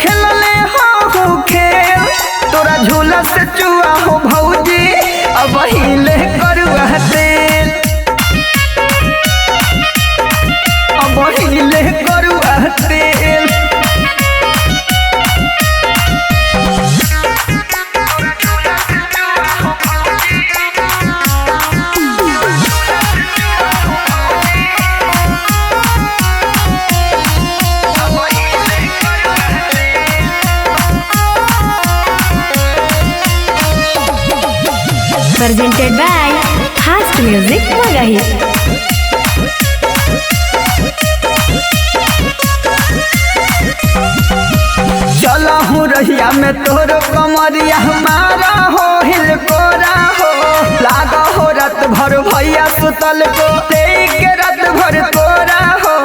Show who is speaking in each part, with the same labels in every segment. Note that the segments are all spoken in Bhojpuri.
Speaker 1: खेलले हो खेल तोरा झूला से चुआ हो भौजी अब हिले करुआ तेल अब हिले करुआ तेल।
Speaker 2: Presented by Fast Music Magahi।
Speaker 1: चला हूँ रहिया में तोर कमरिया हमारा हो हिल कोरा हो लागा हो रात भर भैया सुतल को देख के रात भर कोरा हो।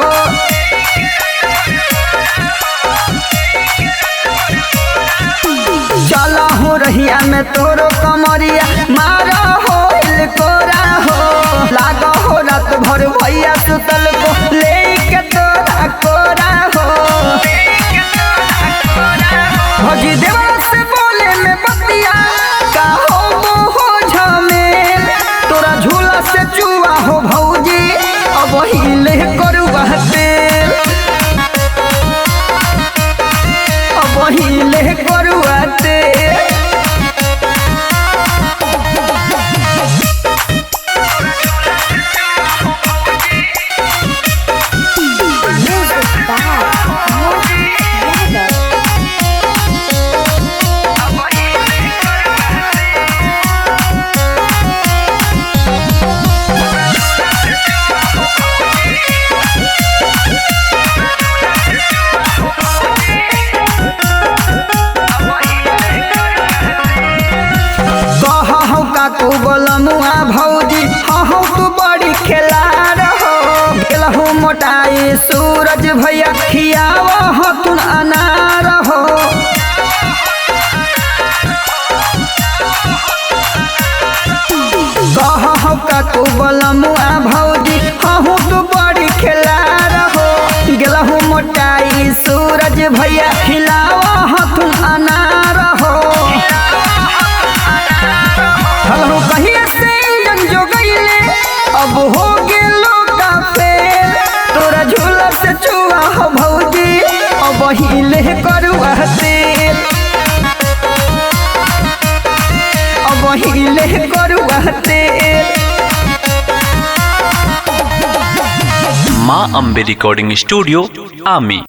Speaker 1: चला हूँ रहिया में तोर कमरिया मारा हो हिल कोरा हो लागा हो रात भर भैया सुतल को लेके तोरा कोरा हो। भौजी देवा से बोले में बतिया का हो झमेल तोरा झूला से चुआ हो भौजी अब हिले करुआ तेल अब हिले करुआ तेल। तू बोलमुआ भौजी हूँ तू बड़ी खेलार हो गेलहू मोटाई सूरज भैया खियाव हो तुन अनार हो। कहू का तू बोलमुआ भौजी हूँ तू बड़ी खेलार हो गेलहू मोटाई सूरज भैया खिलाव हो तुन अनार हो। हलो कहिए से जो गईले अब हो गेलो का फेल तोरा झूला से चुआ हो भौजी अब हिले करुआ तेल अब हिले करुआ तेल।
Speaker 3: माँ अम्बे रिकॉर्डिंग स्टूडियो आमी।